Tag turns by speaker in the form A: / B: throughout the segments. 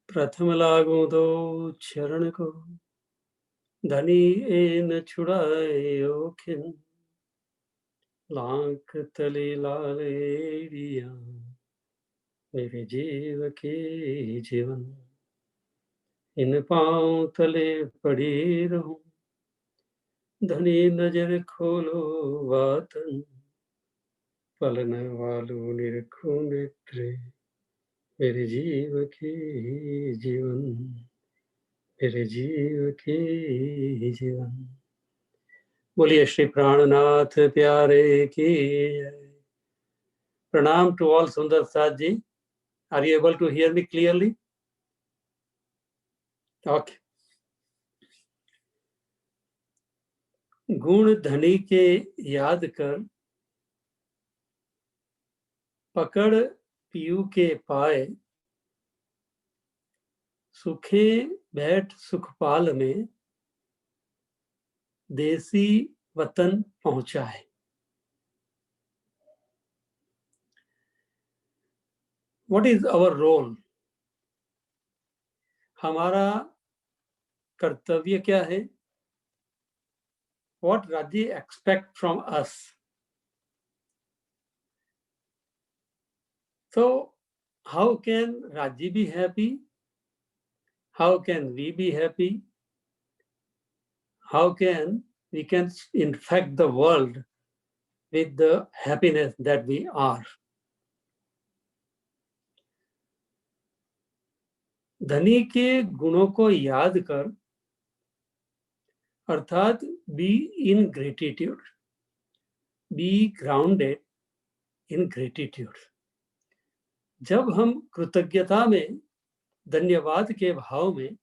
A: प्रथम लागू दो चरण को, धनी ए न छुड़ाए खिन। लाख तले लालेरिया, मेरे जीव के जीवन। इन पांव तले पड़ी रहूं, धनी नजर खोलो वातन। पलन वालों निरखो नेत्रे, मेरे जीव के जीवन, मेरे जीव के जीवन। बोलिए श्री प्राणनाथ प्यारे की जय। प्रणाम टू ऑल सुंदर साथ जी। Are you able to hear me clearly? Okay. गुण धनी के याद कर, पकड़ पीयू के पाए। सुखे बैठ सुखपाल में, देसी वतन पहुंचाए। What is our role? हमारा कर्तव्य क्या है? What Raji expect from us? So how can Raji be happy? How can we be happy? How can we can infect the world with the happiness that we are? धनी के गुणों को याद कर, अर्थात be in gratitude, be grounded in gratitude. जब हम कृतज्ञता में, धन्यवाद के भाव में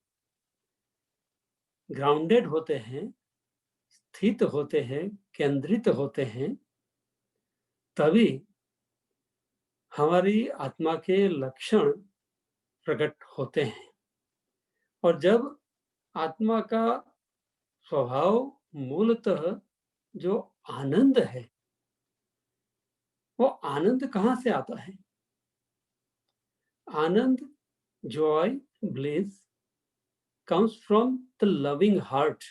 A: ग्राउंडेड होते हैं, स्थित होते हैं, केंद्रित होते हैं, तभी हमारी आत्मा के लक्षण प्रकट होते हैं। और जब आत्मा का स्वभाव मूलतः जो आनंद है, वो आनंद कहाँ से आता है? आनंद, joy, bliss comes from the loving heart,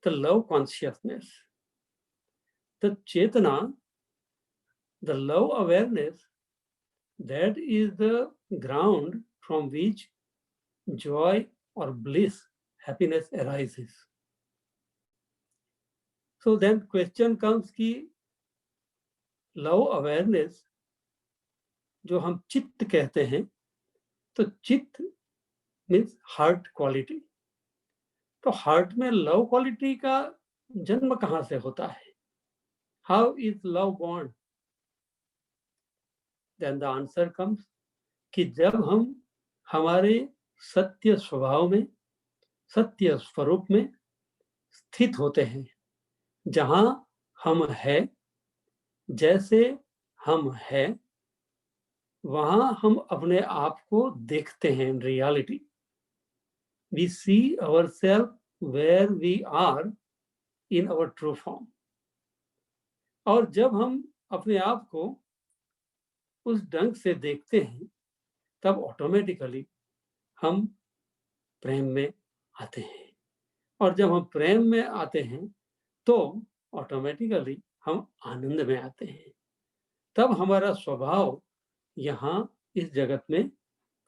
A: the love consciousness, the chetana, the love awareness. That is the ground from which joy or bliss, happiness arises. So then question comes कि love awareness जो हम चित्त कहते हैं, तो chitta means heart quality. तो heart में love quality का जन्म कहाँ से होता है? How is love born? Then the answer comes कि जब हम हमारे सत्य स्वभाव में, सत्य स्वरूप में स्थित होते हैं, जहां हम हैं, जैसे हम हैं, वहां हम अपने आप को देखते हैं। In reality we see ourselves where we are in our true form. और जब हम अपने आप को उस ढंग से देखते हैं, तब ऑटोमेटिकली हम प्रेम में आते हैं। और जब हम प्रेम में आते हैं, तो ऑटोमेटिकली हम आनंद में आते हैं। तब हमारा स्वभाव यहाँ इस जगत में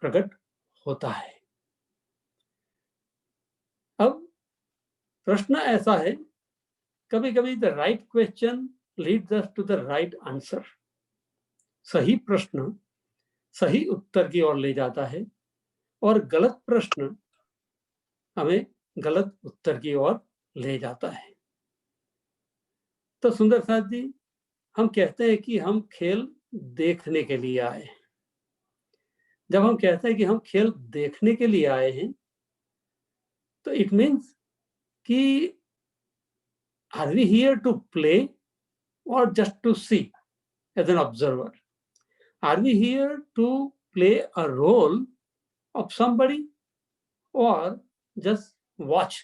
A: प्रकट होता है। अब प्रश्न ऐसा है, कभी कभी the right question leads us to the right answer. सही प्रश्न सही उत्तर की ओर ले जाता है, और गलत प्रश्न हमें गलत उत्तर की ओर ले जाता है। तो सुंदर साथ जी, हम कहते हैं कि हम खेल देखने के लिए आए हैं। जब हम कहते हैं कि हम खेल देखने के लिए आए हैं, तो इट मीन्स कि are we here to play और just to see as an observer? Are we here to play a role of somebody और जस्ट वॉच?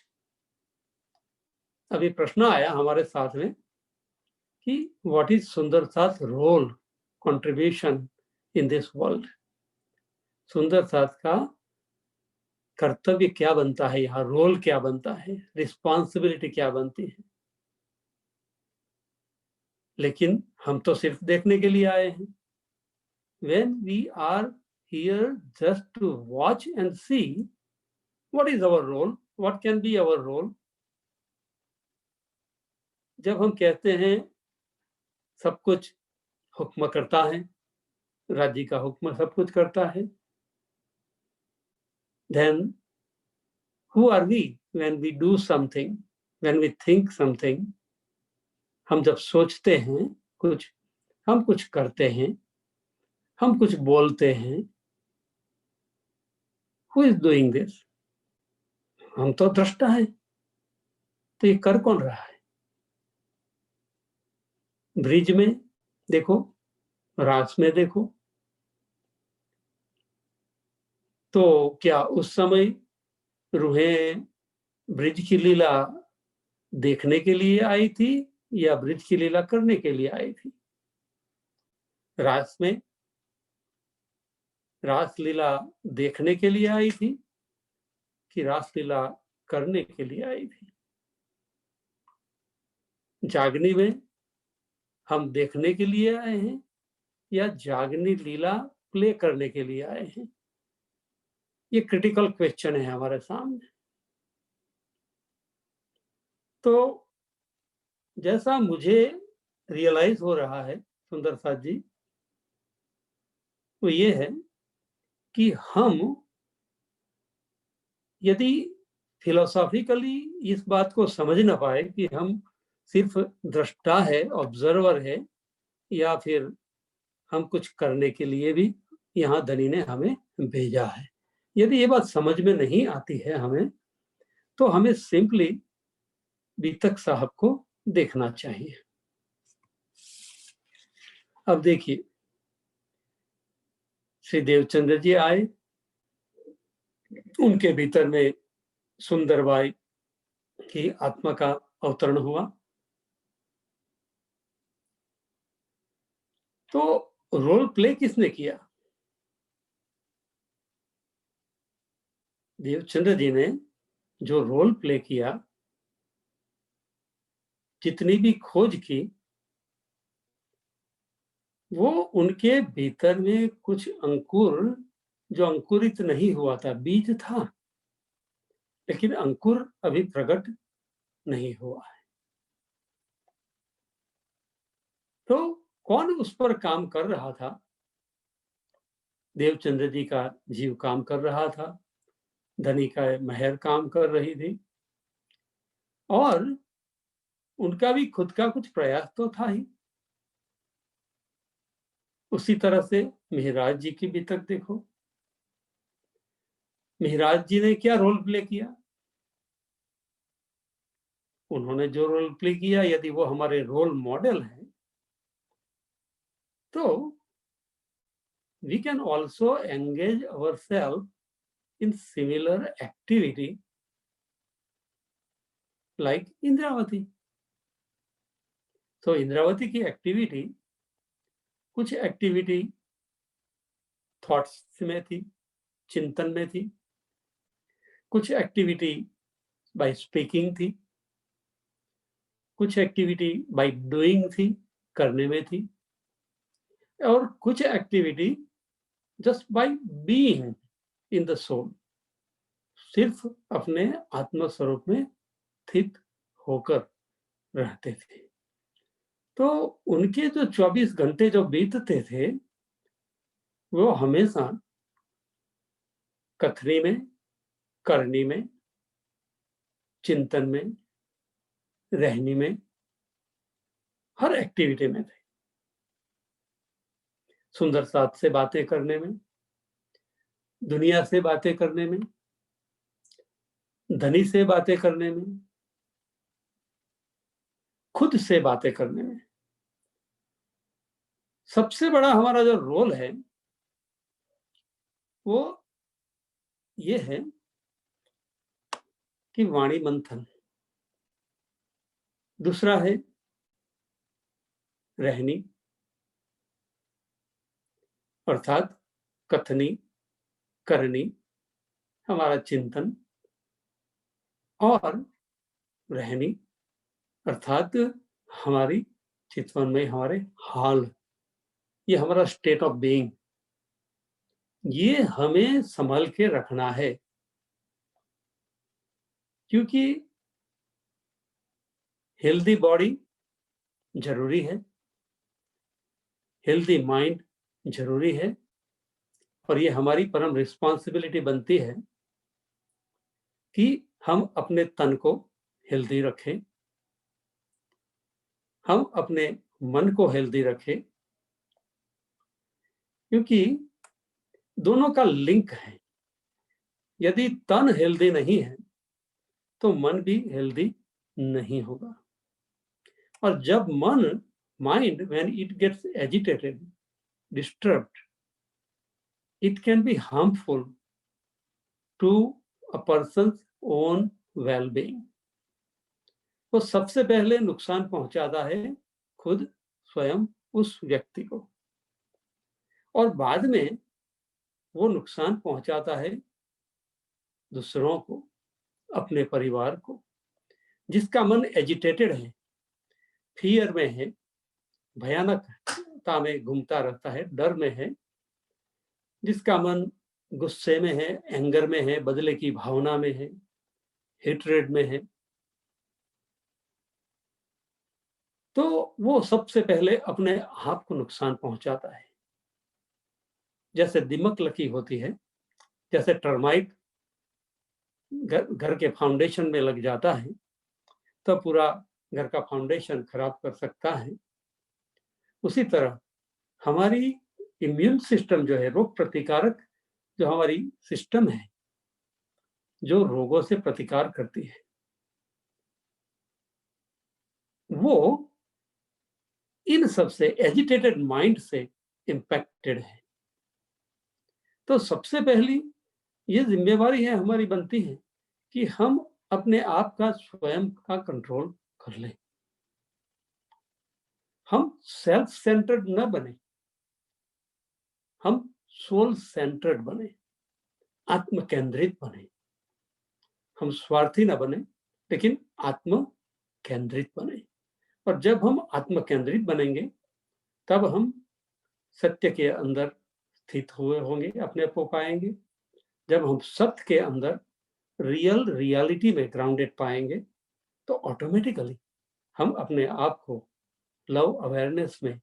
A: अभी प्रश्न आया हमारे साथ में कि what is Sundar Saath role, contribution in this world? Sundar Saath का कर्तव्य क्या बनता है, यहाँ रोल क्या बनता है, रिस्पॉन्सिबिलिटी क्या बनती है। लेकिन हम तो सिर्फ देखने के लिए आए हैं। When we are here just to watch and see, what is our role? What can be our role? जब हम कहते हैं सब कुछ हुक्म करता है, राज्य का हुक्म सब कुछ करता है, then who are we when we do something, when we think something? हम जब सोचते हैं कुछ, हम कुछ करते हैं, हम कुछ बोलते हैं, who is doing this? हम तो दृष्टा है, तो ये कर कौन रहा है? ब्रिज में देखो, रास में देखो, तो क्या उस समय रूहें ब्रिज की लीला देखने के लिए आई थी या ब्रिज की लीला करने के लिए आई थी? रास में रास लीला देखने के लिए आई थी कि रास लीला करने के लिए आई थी? जागनी में हम देखने के लिए आए हैं या जागनी लीला प्ले करने के लिए आए हैं? ये क्रिटिकल क्वेश्चन है हमारे सामने। तो जैसा मुझे रियलाइज हो रहा है सुंदर साथ जी, वो ये है कि हम यदि फिलोसॉफिकली इस बात को समझ ना पाए कि हम सिर्फ दृष्टा है, ऑब्जर्वर है, या फिर हम कुछ करने के लिए भी यहाँ धनी ने हमें भेजा है, यदि ये बात समझ में नहीं आती है हमें, तो हमें सिंपली बीतक साहब को देखना चाहिए। अब देखिए, श्री देवचंद्र जी आए, उनके भीतर में सुंदरबाई की आत्मा का अवतरण हुआ। तो रोल प्ले किसने किया? देवचंद्र जी ने जो रोल प्ले किया, जितनी भी खोज की, वो उनके भीतर में कुछ अंकुर, जो अंकुरित नहीं हुआ था, बीज था, लेकिन अंकुर अभी प्रकट नहीं हुआ है। तो कौन उस पर काम कर रहा था? देवचंद्र जी का जीव काम कर रहा था, धनी का महर काम कर रही थी, और उनका भी खुद का कुछ प्रयास तो था ही। उसी तरह से मिहिराज जी की भी तक देखो, मिहिराज जी ने क्या रोल प्ले किया? उन्होंने जो रोल प्ले किया, यदि वो हमारे रोल मॉडल हैं, तो we can also engage ourselves in similar activity like Indravati. तो इंद्रावती की एक्टिविटी, कुछ एक्टिविटी थॉट्स में थी, चिंतन में थी, कुछ एक्टिविटी बाय स्पीकिंग थी, कुछ एक्टिविटी बाय डूइंग थी, करने में थी, और कुछ activity just by being in the soul, सिर्फ अपने आत्म स्वरूप में स्थित होकर रहते थे। तो उनके जो 24 घंटे जो बीतते थे, वो हमेशा कथनी में, करनी में, चिंतन में, रहनी में, हर एक्टिविटी में थे। सुंदर साथ से बातें करने में, दुनिया से बातें करने में, धनी से बातें करने में, खुद से बातें करने में। सबसे बड़ा हमारा जो रोल है, वो ये है कि वाणी मंथन। दूसरा है रहनी, अर्थात कथनी, करनी, हमारा चिंतन और रहनी, अर्थात हमारी चितवन में हमारे हाल, ये हमारा स्टेट ऑफ बीइंग, ये हमें संभाल के रखना है। क्योंकि हेल्दी बॉडी जरूरी है, हेल्दी माइंड जरूरी है, और ये हमारी परम रिस्पॉन्सिबिलिटी बनती है कि हम अपने तन को हेल्दी रखें, हम अपने मन को हेल्दी रखें, क्योंकि दोनों का लिंक है। यदि तन हेल्दी नहीं है तो मन भी हेल्दी नहीं होगा। और जब मन, mind, when it gets agitated, disturbed, it can be harmful to a person's own wellbeing. वो सबसे पहले नुकसान पहुंचाता है खुद स्वयं उस व्यक्ति को, और बाद में वो नुकसान पहुंचाता है दूसरों को, अपने परिवार को। जिसका मन एजिटेटेड है, फियर में है, भयानकता में घूमता रहता है, डर में है, जिसका मन गुस्से में है, एंगर में है, बदले की भावना में है, हेट्रेड में है, तो वो सबसे पहले अपने आप को नुकसान पहुंचाता है। जैसे दीमक लगी होती है, जैसे टर्माइट घर के फाउंडेशन में लग जाता है तो पूरा घर का फाउंडेशन खराब कर सकता है। उसी तरह हमारी इम्यून सिस्टम जो है, रोग प्रतिकारक जो हमारी सिस्टम है, जो रोगों से प्रतिकार करती है, वो इन सबसे एजिटेटेड माइंड से इंपैक्टेड है। तो सबसे पहली ये जिम्मेवारी है हमारी, बनती है कि हम अपने आप का स्वयं का कंट्रोल कर लें। हम सेल्फ सेंटर्ड न बने, हम सोल सेंटर्ड बने, आत्म केंद्रित बने। हम स्वार्थी न बने, लेकिन आत्म केंद्रित बने। और जब हम आत्म केंद्रित बनेंगे तब हम सत्य के अंदर स्थित हुए होंगे, अपने आप को पाएंगे। जब हम सत्य के अंदर रियल रियलिटी में ग्राउंडेड पाएंगे तो ऑटोमेटिकली हम अपने आप को लव अवेयरनेस में,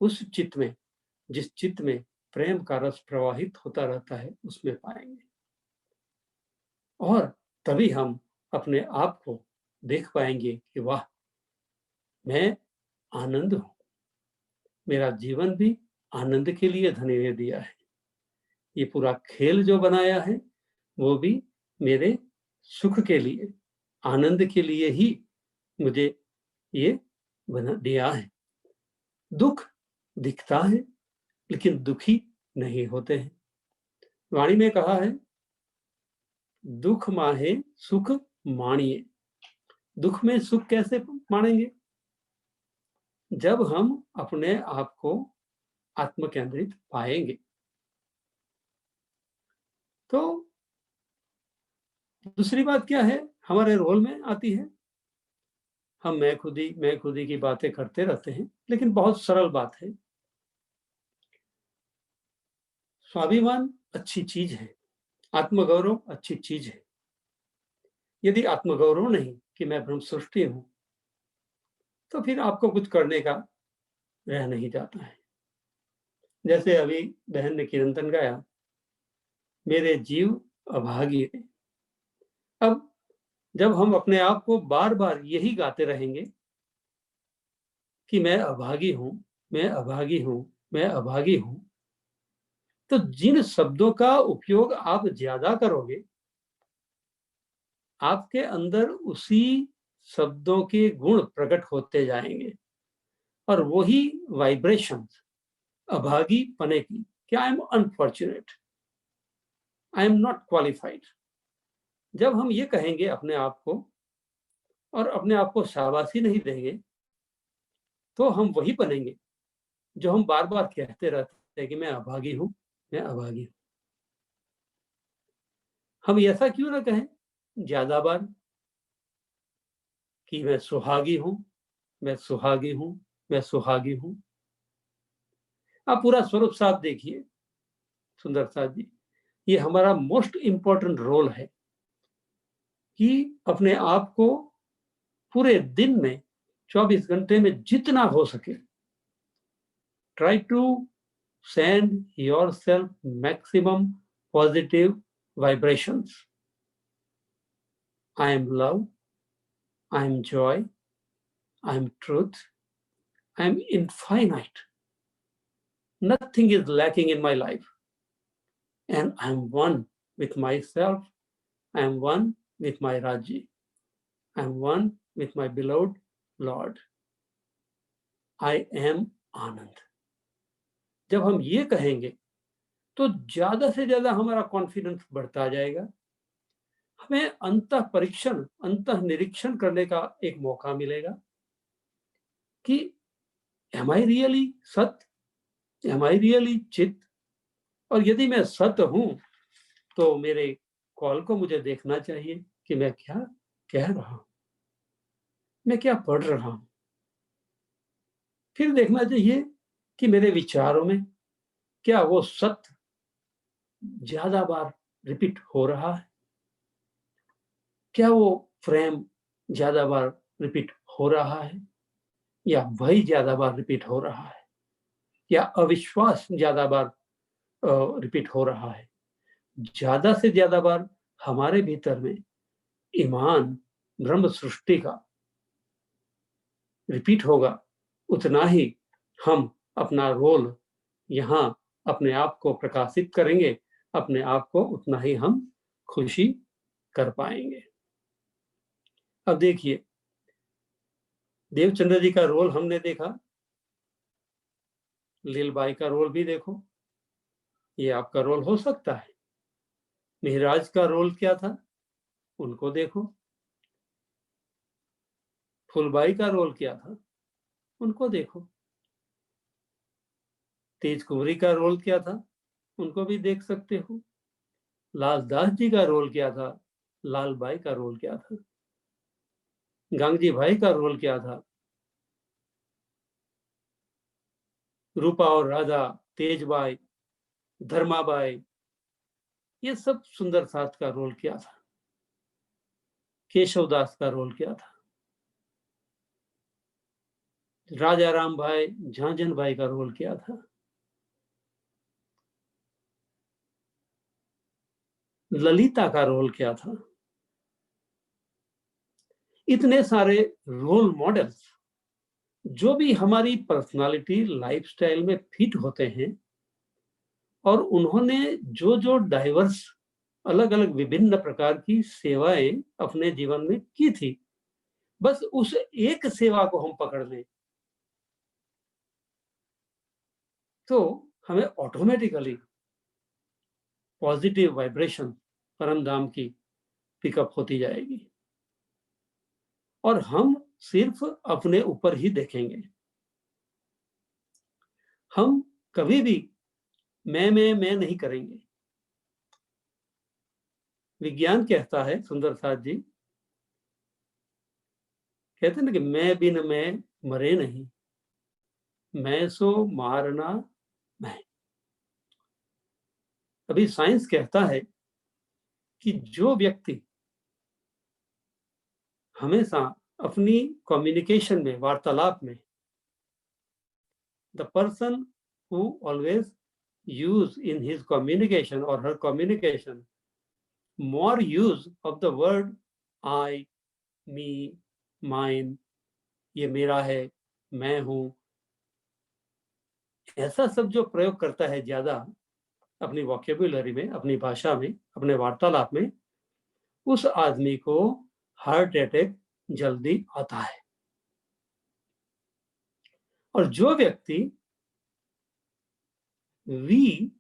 A: उस चित्त में जिस चित्त में प्रेम का रस प्रवाहित होता रहता है, उसमें पाएंगे। और तभी हम अपने आप को देख पाएंगे कि वाह, मैं आनंद हूं, मेरा जीवन भी आनंद के लिए धन्य ने दिया है। ये पूरा खेल जो बनाया है वो भी मेरे सुख के लिए, आनंद के लिए ही मुझे ये बना दिया है। दुख दिखता है लेकिन दुखी नहीं होते हैं। वाणी में कहा है, दुख माहे सुख माणिए। दुख में सुख कैसे मानेंगे? जब हम अपने आप को आत्म केंद्रित पाएंगे। तो दूसरी बात क्या है, हमारे रोल में आती है, हम मैं खुदी की बातें करते रहते हैं, लेकिन बहुत सरल बात है। स्वाभिमान अच्छी चीज है, आत्मगौरव अच्छी चीज है। यदि आत्मगौरव नहीं कि मैं ब्रह्म सृष्टि हूं, तो फिर आपको कुछ करने का रह नहीं जाता है। जैसे अभी बहन ने कीर्तन गाया, मेरे जीव अभागी है। अब जब हम अपने आप को बार बार यही गाते रहेंगे कि मैं अभागी हूं, मैं अभागी हूं, मैं अभागी हूं, तो जिन शब्दों का उपयोग आप ज्यादा करोगे, आपके अंदर उसी शब्दों के गुण प्रकट होते जाएंगे, और वही वाइब्रेशन अभागी पने की, कि I am unfortunate, I am not qualified, जब हम ये कहेंगे अपने आप को और अपने आप को शाबाशी नहीं देंगे, तो हम वही बनेंगे जो हम बार बार कहते रहते हैं कि मैं अभागी हूं, मैं अभागी हूं। हम ऐसा क्यों ना कहें ज्यादा बार कि मैं सुहागी हूं, मैं सुहागी हूं, मैं सुहागी हूं। आप पूरा स्वरूप साफ देखिए सुंदर साथ जी, ये हमारा मोस्ट इंपॉर्टेंट रोल है कि अपने आप को पूरे दिन में 24 घंटे में जितना हो सके try to send yourself maximum positive vibrations. I am love, I am joy, I am truth, I am infinite. Nothing is lacking in my life. And I am one with myself. I am one with my Raji. I am one with my beloved Lord. I am Anand. जब हम ये कहेंगे तो ज्यादा से ज्यादा हमारा confidence बढ़ता जाएगा। हमें अंतः परीक्षण, अंतः निरीक्षण करने का एक मौका मिलेगा कि एम आई रियली सत, एम आई रियली चित। और यदि मैं सत हूं तो मेरे कॉल को मुझे देखना चाहिए कि मैं क्या कह रहा हूं, मैं क्या पढ़ रहा हूं। फिर देखना चाहिए कि मेरे विचारों में क्या वो सत्य ज्यादा बार रिपीट हो रहा है, क्या वो फ्रेम ज्यादा बार रिपीट हो रहा है, या भय ज्यादा बार रिपीट हो रहा है, या अविश्वास ज्यादा बार रिपीट हो रहा है। ज्यादा से ज्यादा बार हमारे भीतर में ईमान, ब्रह्म सृष्टि का रिपीट होगा, उतना ही हम अपना रोल यहाँ अपने आप को प्रकाशित करेंगे, अपने आप को उतना ही हम खुशी कर पाएंगे। अब देखिए, देवचंद्र जी का रोल हमने देखा, लीलबाई का रोल भी देखो, ये आपका रोल हो सकता है। मिहिराज का रोल क्या था, उनको देखो। फूलबाई का रोल क्या था, उनको देखो। तेज कुंवरी का रोल क्या था, उनको भी देख सकते हो। लालदास जी का रोल क्या था, लालबाई का रोल क्या था। गांगजी भाई का रोल क्या था, रूपा और राधा, तेजबाई, धर्माबाई, ये सब सुंदर साथ का रोल क्या था। केशवदास का रोल क्या था, राजा राम भाई, झांझन भाई का रोल क्या था, ललिता का रोल क्या था। इतने सारे रोल मॉडल्स जो भी हमारी पर्सनालिटी लाइफस्टाइल में फिट होते हैं, और उन्होंने जो जो डाइवर्स अलग अलग विभिन्न प्रकार की सेवाएं अपने जीवन में की थी, बस उस एक सेवा को हम पकड़ लें तो हमें ऑटोमेटिकली पॉजिटिव वाइब्रेशन परम धाम की पिकअप होती जाएगी। और हम सिर्फ अपने ऊपर ही देखेंगे। हम कभी भी मैं नहीं करेंगे। विज्ञान कहता है, सुंदर साथ जी कहते हैं ना कि मैं बिन मैं मरे नहीं, मैं सो मारना मैं। अभी साइंस कहता है कि जो व्यक्ति हमेशा अपनी कम्युनिकेशन में, वार्तालाप में, the person who always use in his communication और हर communication more use of the word I, me, mine, ये मेरा है, मैं हूं, ऐसा सब जो प्रयोग करता है ज्यादा अपनी वॉकेबुलरी में, अपनी भाषा में, अपने वार्तालाप में, उस आदमी को हार्ट अटैक जल्दी आता है। और जो व्यक्ति वी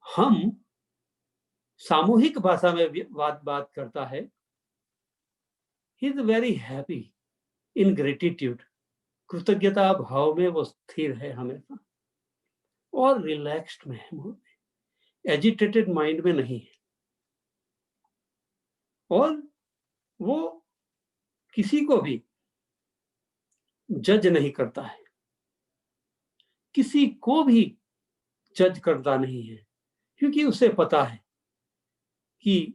A: हम सामूहिक भाषा में बात करता है, he is very happy in gratitude, कृतज्ञता भाव में वो स्थिर है हमेशा, और रिलैक्स्ड में है मूड में। एजिटेटेड माइंड में नहीं है, और वो किसी को भी जज नहीं करता है, किसी को भी जज करता नहीं है, क्योंकि उसे पता है कि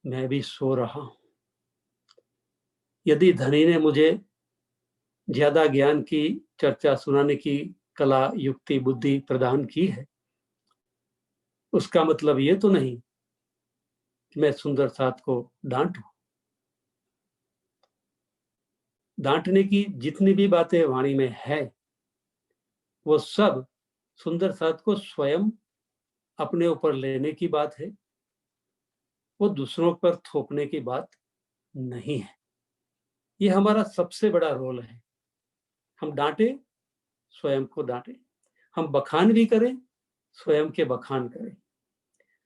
A: मैं भी सो रहा हूं। यदि धनी ने मुझे ज्यादा ज्ञान की चर्चा सुनाने की कला, युक्ति, बुद्धि प्रदान की है, उसका मतलब ये तो नहीं कि मैं सुंदर साथ को डांटूं। डांटने की जितनी भी बातें वाणी में है, वो सब सुंदर साथ को स्वयं अपने ऊपर लेने की बात है, वो दूसरों पर थोपने की बात नहीं है। ये हमारा सबसे बड़ा रोल है। हम डांटे, स्वयं को डांटे, हम बखान भी करें, स्वयं के बखान करें,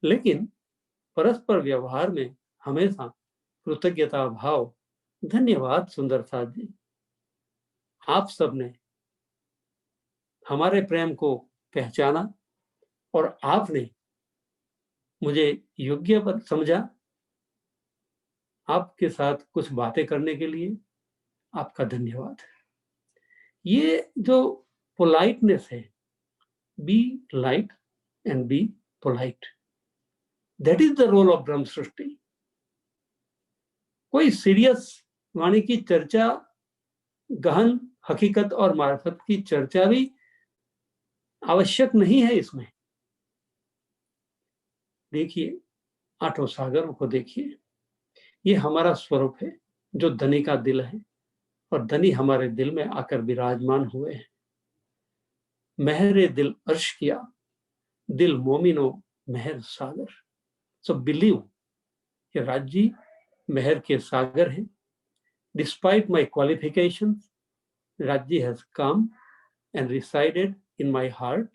A: लेकिन परस्पर व्यवहार में हमेशा कृतज्ञता भाव, धन्यवाद सुंदर साथ जी, आप सबने हमारे प्रेम को पहचाना और आपने मुझे योग्य समझा आपके साथ कुछ बातें करने के लिए। आपका धन्यवाद। ये जो पोलाइटनेस है, be light and be polite, that is the role of Brahma Srishti. कोई सीरियस वाणी की चर्चा, गहन हकीकत और मार्फत की चर्चा भी आवश्यक नहीं है इसमें। देखिए, आठों सागरों को देखिए, ये हमारा स्वरूप है जो धनी का दिल है, और धनी हमारे दिल में आकर विराजमान हुए हैं। महरे दिल अर्श किया, दिल मोमिनो महर सागर। सो बिलीव कि राज जी महर के सागर हैं। Despite my qualification, Raj ji has come and resided in my heart,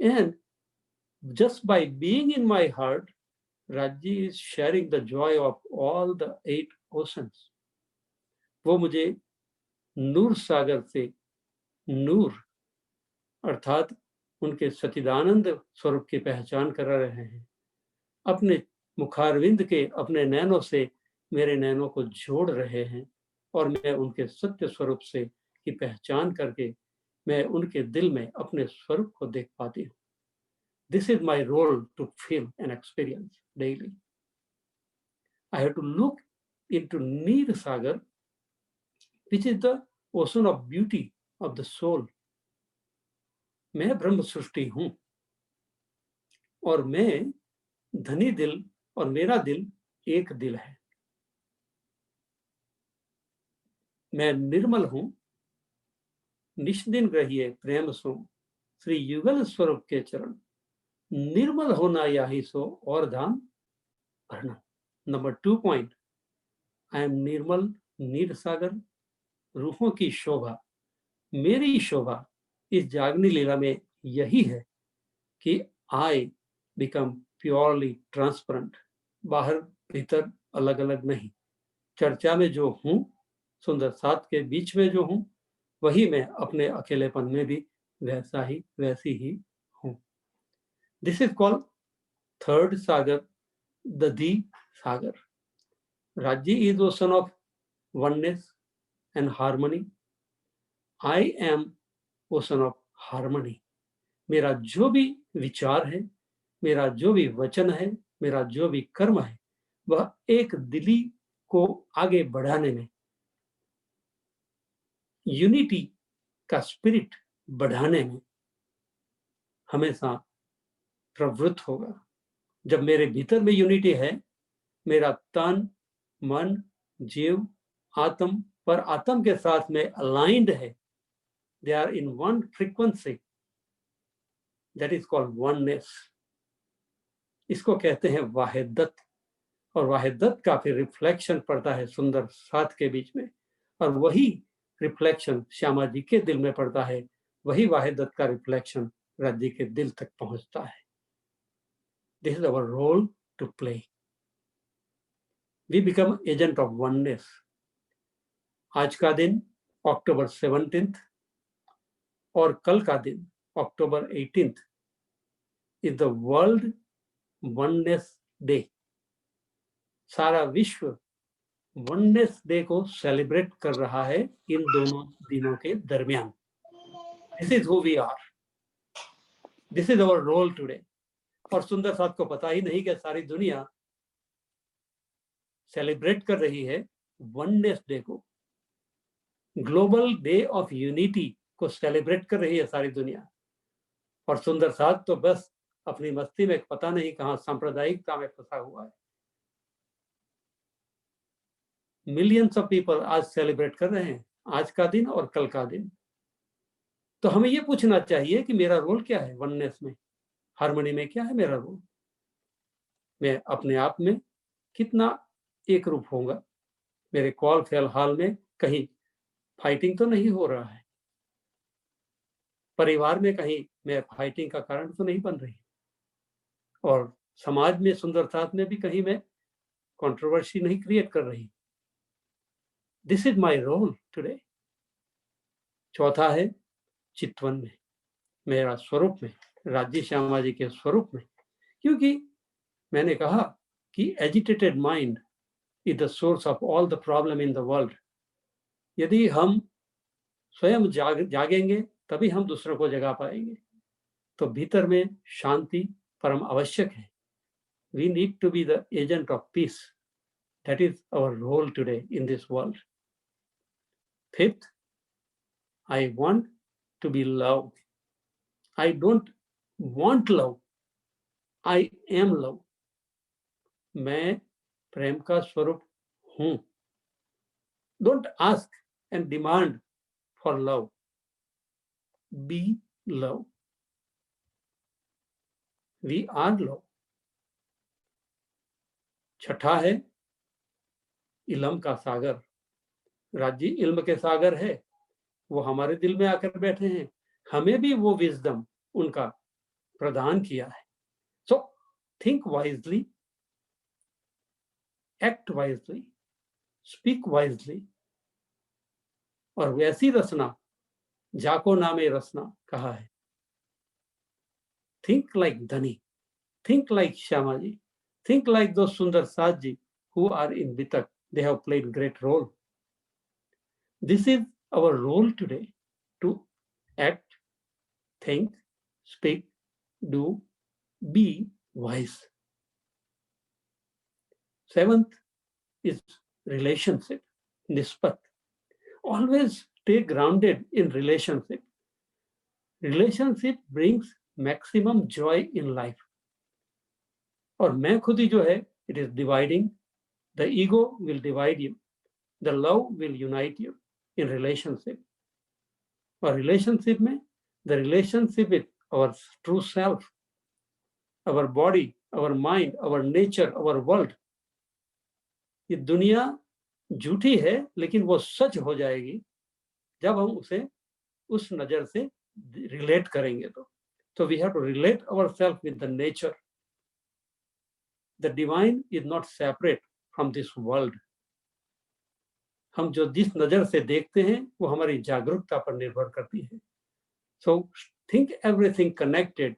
A: and just by being in my heart, Raji is sharing the joy of all the 8 oceans. वो मुझे नूर सागर से नूर अर्थात उनके सच्चिदानंद स्वरूप की पहचान करा रहे हैं। अपने मुखारविंद के अपने नैनों से मेरे नैनों को जोड़ रहे हैं, और मैं उनके सत्य स्वरूप से की पहचान करके मैं उनके दिल में अपने स्वरूप को देख पाती हूँ। This is my role to feel and experience daily. I have to look into Neer Sagar, which is the ocean of beauty of the soul. मैं ब्रह्म सृष्टि हूं, और मैं धनी दिल और मेरा दिल एक दिल है। मैं निर्मल हूं, निष्दिन ग्रहिए प्रेम सो श्री युगल स्वरूप के चरण। निर्मल होना यही सो और धाम भरना। नंबर 2 पॉइंट, आई एम निर्मल नीर सागर। रूहों की शोभा, मेरी शोभा इस जागनी लीला में यही है कि आई बिकम प्योरली ट्रांसपेरेंट। बाहर भीतर अलग अलग नहीं। चर्चा में जो हूं, सुंदर साथ के बीच में जो हूं, वही मैं अपने अकेलेपन में भी वैसी ही हूं। This is called third sagar, the दी सागर। राज्य is ocean of oneness and harmony. I am ocean of harmony. मेरा जो भी विचार है, मेरा जो भी वचन है, मेरा जो भी कर्म है, वह एक दिली को आगे बढ़ाने में, यूनिटी का स्पिरिट बढ़ाने में हमेशा प्रवृत्त होगा। जब मेरे भीतर में यूनिटी है, मेरा तन, मन, जीव, आत्म पर आत्म के साथ में अलाइंड है, they are in one frequency, that is called oneness. इसको कहते हैं वाहिदत, और वाहिदत का फिर रिफ्लेक्शन पड़ता है सुंदर साथ के बीच में, और वही रिफ्लेक्शन श्यामा जी के दिल में पड़ता है, वही वाहिदत का रिफ्लेक्शन राज्य के दिल तक पहुंचता है। This is our role to play. We become agent of oneness. आज का दिन अक्टूबर 17 और कल का दिन October 18 is the world oneness day, सारा विश्व वननेस डे को सेलिब्रेट कर रहा है इन दोनों दिनों के दरमियान। This is who we are, this is our role today. और सुंदर साथ को पता ही नहीं कि सारी दुनिया सेलिब्रेट कर रही है वननेस डे को, ग्लोबल डे ऑफ यूनिटी को सेलिब्रेट कर रही है सारी दुनिया। और सुंदर साथ तो बस अपनी मस्ती में पता नहीं कहां सांप्रदायिकता में फंसा हुआ है। मिलियंस ऑफ पीपल आज सेलिब्रेट कर रहे हैं आज का दिन और कल का दिन। तो हमें ये पूछना चाहिए कि मेरा रोल क्या है वननेस में, हार्मनी में क्या है मेरा रोल। मैं अपने आप में कितना एक रूप होऊंगा, मेरे कॉल फिलहाल में कहीं फाइटिंग तो नहीं हो रहा है, परिवार में कहीं मैं फाइटिंग का कारण तो नहीं बन रही, और समाज में सुंदरता में भी कहीं मैं कंट्रोवर्सी नहीं क्रिएट कर रही। This is my role today. चौथा है चितवन में, मेरा स्वरूप में, राज्य श्यामा जी के स्वरूप में। क्योंकि मैंने कहा कि agitated mind is the source of all the problem in the world. यदि हम स्वयं जागेंगे तभी हम दूसरों को जगा पाएंगे। तो भीतर में शांति परम आवश्यक है। We need to be the agent of peace. That is our role today in this world. Fifth, I want to be loved. I don't want love. I am love. मैं प्रेम का स्वरूप हूं। Don't ask and demand for love. Be love. We are love. छठा है इल्म का सागर। राज्य इल्म के सागर है, वो हमारे दिल में आकर बैठे हैं, हमें भी वो विजडम उनका प्रदान किया है। So think wisely, act wisely, speak wisely. और वैसी रचना जाको नामे रचना कहा है। थिंक लाइक धनी, थिंक लाइक श्यामा जी, थिंक लाइक दो सुंदर साथ जी who are in Vitak. They have played great role. This is our role today, to act, think, speak, do, be wise. Seventh is relationship, nisbat. Always stay grounded in relationship. Relationship brings maximum joy in life. और मैं खुद ही जो है, it is dividing. The ego will divide you. The love will unite you in relationship. और relationship में, the relationship with our true self, our body, our mind, our nature, our world. ये दुनिया झूठी है लेकिन वो सच हो जाएगी जब हम उसे उस नजर से रिलेट करेंगे। तो we have to relate ourselves with the nature. The divine is not separate from this world. हम जो जिस नजर से देखते हैं वो हमारी जागरूकता पर निर्भर करती है। So think everything connected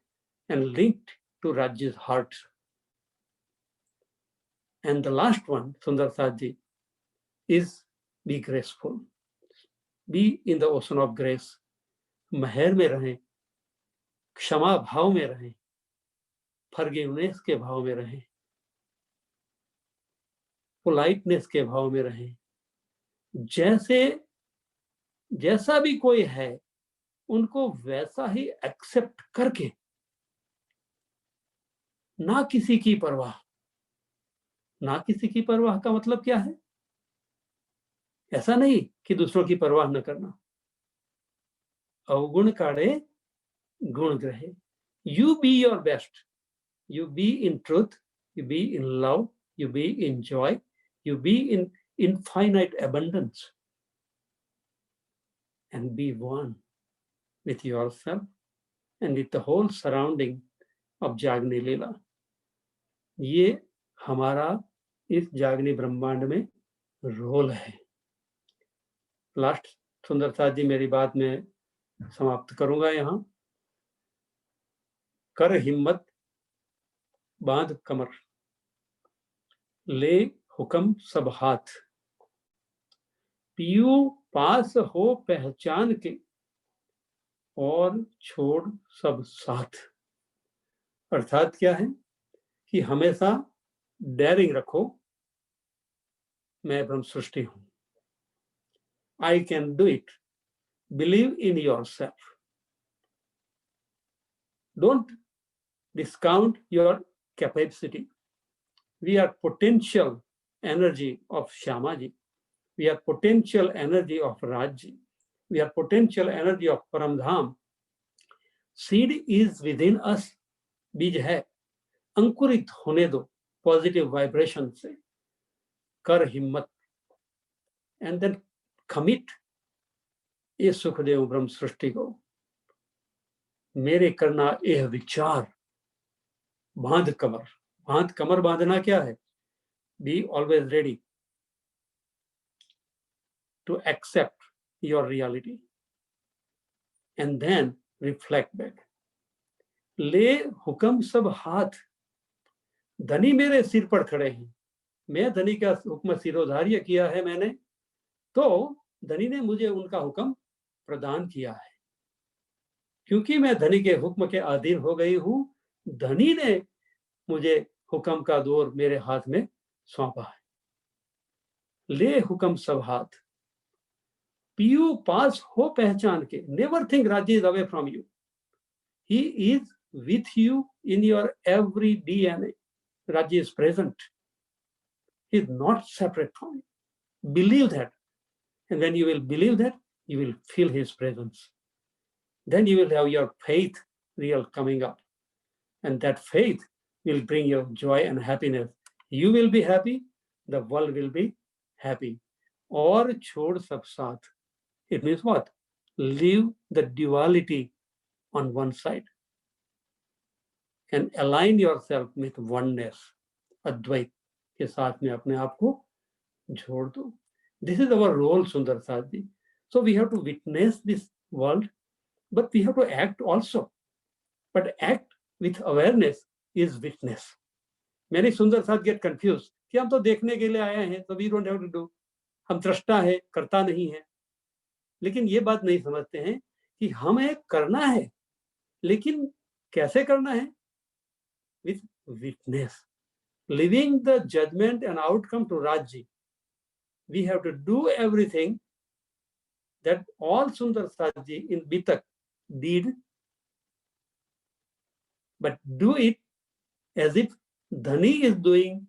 A: and linked to Raj's heart. And the last one, Sundar Saath ji, is be graceful. Be in the ocean of grace. महर में रहें, क्षमा भाव में रहें, फॉरगिवनेस के भाव में रहें, पोलाइटनेस के भाव में रहें। जैसा भी कोई है उनको वैसा ही एक्सेप्ट करके, ना किसी की परवाह। ना किसी की परवाह का मतलब क्या है? ऐसा नहीं कि दूसरों की परवाह न करना। अवगुण काढ़े गुण ग्रहे। You be your best. You be in truth. You be in love. You be in joy. You be in infinite abundance. And be one with yourself and with the whole surrounding of जागनी लीला। ये हमारा इस जागनी ब्रह्मांड में role है। Last सुंदर साथ जी मेरी बात में समाप्त करूंगा। यहाँ कर हिम्मत, बांध कमर, ले हुक्म सब हाथ, पियू पास हो पहचान के, और छोड़ सब साथ। अर्थात क्या है कि हमेशा डेयरिंग रखो, मैं ब्रह्म सृष्टि हूं, I can do it, believe in your self, don't discount your capacity. We are potential energy of Shamaji. We are potential energy of Rajji. We are potential energy of Paramdham. Seed is within us. बीज है, अंकुरित होने दो positive vibration से, कर हिम्मत, and then commit ये सुखदेव ब्रह्म सृष्टि को, मेरे करना यह विचार, बांध कमर। बांध कमर बांधना क्या है? Be always ready to accept your reality and then reflect back. ले हुक्म सब हाथ, धनी मेरे सिर पर खड़े हैं, मैं धनी का हुक्म सिरोधार्य किया है मैंने, तो धनी ने मुझे उनका हुक्म प्रदान किया है। क्योंकि मैं धनी के हुक्म के अधीन हो गई हूं, धनी ने मुझे हुक्म का दौर मेरे हाथ में सौंपा है। ले हुक्म सब हाथ, पियू पास हो पहचान के, never think Raji is away from you. He is with you in your every DNA. Raji is present. He is not separate from you. Believe that. And when you will believe that, you will feel his presence. Then you will have your faith real coming up. And that faith will bring you joy and happiness. You will be happy, the world will be happy. और छोड़ सब साथ. It means what? Leave the duality on one side and align yourself with oneness, Advait के साथ में अपने आप को जोड़ दो. This is our role, Sundar Saath ji. So we have to witness this world, but we have to act also. But act with awareness is witness. Many Sundar Saath get confused कि हम तो देखने के लिए आए हैं, so we don't have to do. हम दृष्टा है, करता नहीं है. लेकिन ये बात नहीं समझते हैं कि हमें करना है, लेकिन कैसे करना है? With witness, leaving the judgment and outcome to Rajji. We have to do everything that all Sundar Saath ji in Bitak did, but do it as if Dhani is doing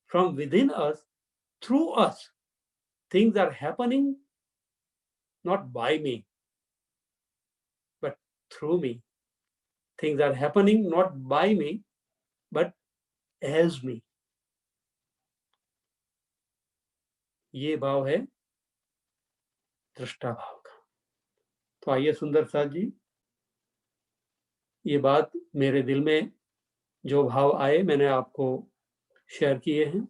A: from within us, through us. Things are happening not by me, but through me. Things are happening not by me, but as me. ये भाव है दृष्टा भाव का. तो आइए सुंदर साथ जी, ये बात मेरे दिल में जो भाव आए मैंने आपको शेयर किए हैं.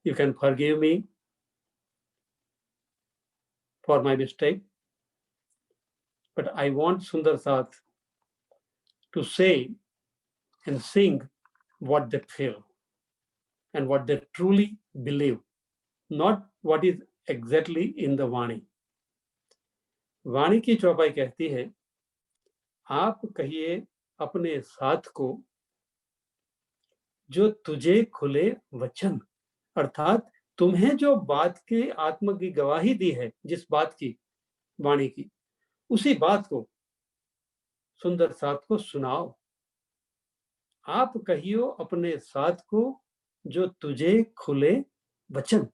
A: You can forgive me for my mistake, but I want Sundar Saath to say and sing what they feel and what they truly believe, not what is exactly in the वाणी. वाणी की चौपाई कहती है, आप कहिए अपने साथ को जो तुझे खुले वचन, अर्थात तुम्हें जो बात के आत्मा की गवाही दी है, जिस बात की वाणी की, उसी बात को सुंदर साथ को सुनाओ. आप कहियो अपने साथ को जो तुझे खुले वचन.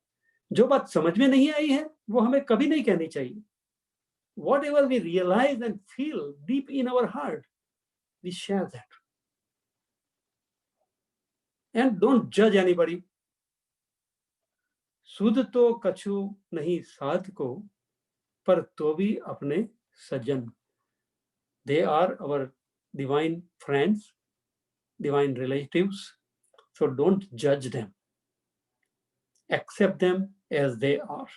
A: जो बात समझ में नहीं आई है वो हमें कभी नहीं कहनी चाहिए. Whatever we realize and feel deep in our heart, we share that. And don't judge anybody. सुध तो कछु नहीं साथ को, पर तो भी अपने सज्जन. They are our divine friends, divine relatives. So don't judge them. Accept them as they are.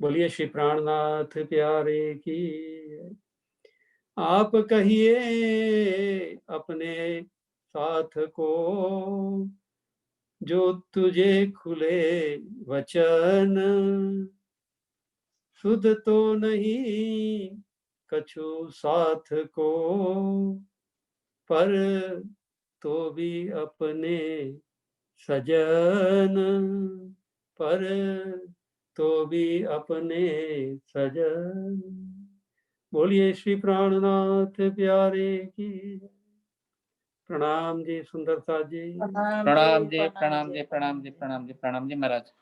A: बोलिए श्री प्राणनाथ प्यारे की. आप कहिए अपने साथ को, जो तुझे खुले वचन, सुध तो नहीं कछु साथ को, पर तो भी अपने सजन, पर तो भी अपने सजन। बोलिए श्री प्राणनाथ प्यारे की। प्रणाम जी सुंदरता जी।
B: प्रणाम जी, प्रणाम जी, प्रणाम जी, प्रणाम जी, प्रणाम जी महाराज।